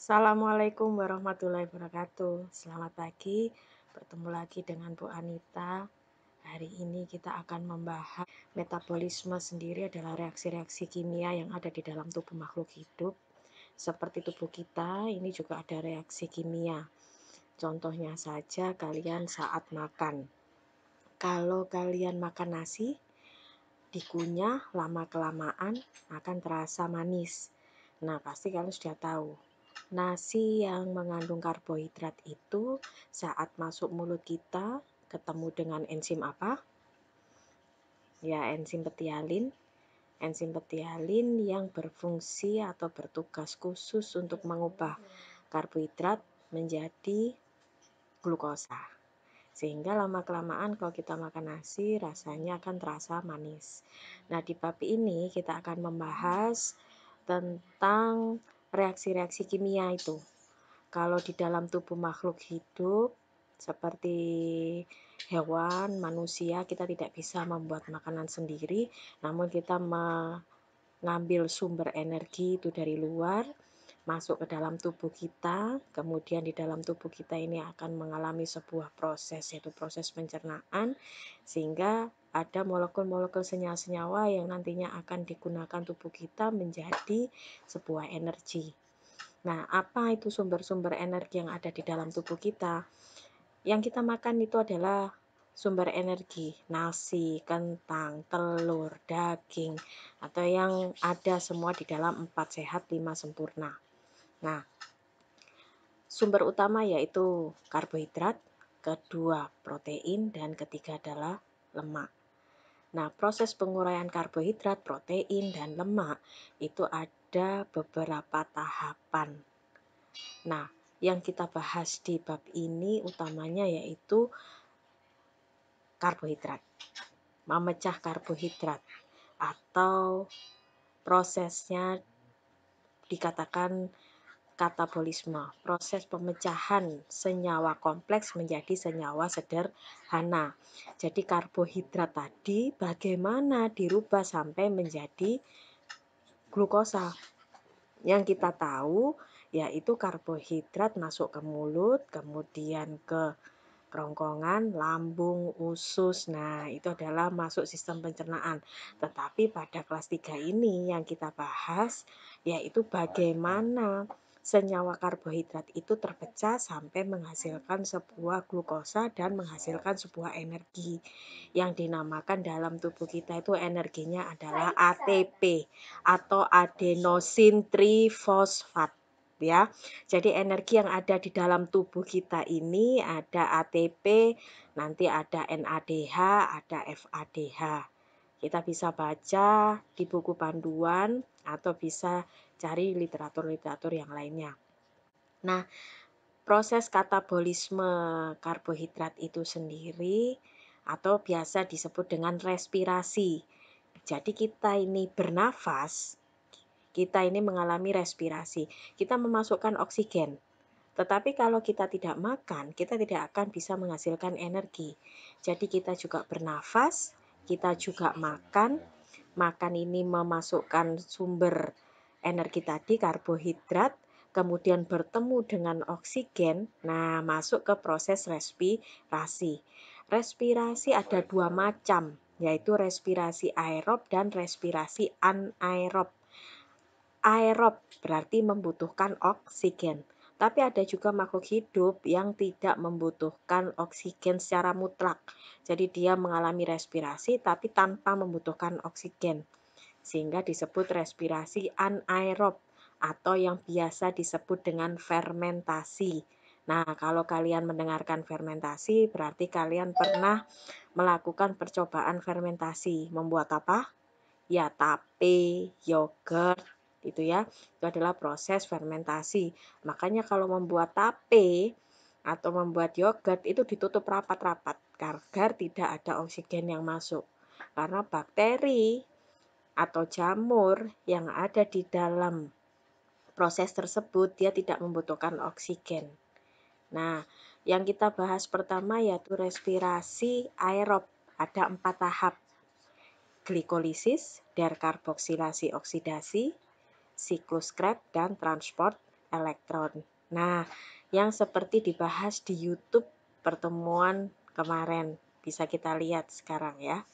Assalamualaikum warahmatullahi wabarakatuh. Selamat pagi, bertemu lagi dengan Bu Anita. Hari ini kita akan membahas metabolisme sendiri adalah reaksi-reaksi kimia yang ada di dalam tubuh makhluk hidup. Seperti tubuh kita, ini juga ada reaksi kimia. Contohnya saja kalian saat makan. Kalau kalian makan nasi, dikunyah lama-kelamaan akan terasa manis. Nah, pasti kalian sudah tahu. Nasi yang mengandung karbohidrat itu saat masuk mulut kita ketemu dengan enzim apa? Ya, enzim petialin. Enzim petialin yang berfungsi atau bertugas khusus untuk mengubah karbohidrat menjadi glukosa. Sehingga lama-kelamaan kalau kita makan nasi rasanya akan terasa manis. Nah, di bab ini kita akan membahas tentang reaksi-reaksi kimia itu. Kalau di dalam tubuh makhluk hidup seperti hewan, manusia, kita tidak bisa membuat makanan sendiri, namun kita mengambil sumber energi itu dari luar, masuk ke dalam tubuh kita, kemudian di dalam tubuh kita ini akan mengalami sebuah proses, yaitu proses pencernaan, sehingga ada molekul-molekul senyawa-senyawa yang nantinya akan digunakan tubuh kita menjadi sebuah energi. Nah, apa itu sumber-sumber energi yang ada di dalam tubuh kita? Yang kita makan itu adalah sumber energi, nasi, kentang, telur, daging, atau yang ada semua di dalam 4 sehat 5 sempurna. Nah, sumber utama yaitu karbohidrat, kedua protein, dan ketiga adalah lemak. Nah, proses penguraian karbohidrat, protein, dan lemak itu ada beberapa tahapan. Nah, yang kita bahas di bab ini utamanya yaitu karbohidrat, memecah karbohidrat, atau prosesnya dikatakan katabolisme, proses pemecahan senyawa kompleks menjadi senyawa sederhana. Jadi karbohidrat tadi bagaimana dirubah sampai menjadi glukosa. Yang kita tahu yaitu karbohidrat masuk ke mulut, kemudian ke kerongkongan, lambung, usus. Nah, itu adalah masuk sistem pencernaan. Tetapi pada kelas 3 ini yang kita bahas yaitu bagaimana senyawa karbohidrat itu terpecah sampai menghasilkan sebuah glukosa dan menghasilkan sebuah energi yang dinamakan dalam tubuh kita itu energinya adalah ATP atau adenosin trifosfat, ya. Jadi energi yang ada di dalam tubuh kita ini ada ATP, nanti ada NADH, ada FADH. Kita bisa baca di buku panduan atau bisa cari literatur-literatur yang lainnya. Nah, proses katabolisme karbohidrat itu sendiri atau biasa disebut dengan respirasi. Jadi kita ini bernafas, kita ini mengalami respirasi. Kita memasukkan oksigen. Tetapi kalau kita tidak makan, kita tidak akan bisa menghasilkan energi. Jadi kita juga bernafas, kita juga makan. Makan ini memasukkan sumber energi tadi, karbohidrat, kemudian bertemu dengan oksigen, nah masuk ke proses respirasi. Respirasi ada dua macam, yaitu respirasi aerob dan respirasi anaerob. Aerob berarti membutuhkan oksigen. Tapi ada juga makhluk hidup yang tidak membutuhkan oksigen secara mutlak. Jadi dia mengalami respirasi tapi tanpa membutuhkan oksigen. Sehingga disebut respirasi anaerob atau yang biasa disebut dengan fermentasi. Nah, kalau kalian mendengarkan fermentasi berarti kalian pernah melakukan percobaan fermentasi. Membuat apa? Ya, tape, yogurt, gitu ya. Itu adalah proses fermentasi. Makanya kalau membuat tape atau membuat yogurt itu ditutup rapat-rapat agar tidak ada oksigen yang masuk. Karena bakteri atau jamur yang ada di dalam proses tersebut dia tidak membutuhkan oksigen. Nah, yang kita bahas pertama yaitu respirasi aerob. Ada 4 tahap. Glikolisis, dekarboksilasi oksidasi, siklus Krebs, dan transport elektron. Nah, yang seperti dibahas di YouTube pertemuan kemarin, bisa kita lihat sekarang ya.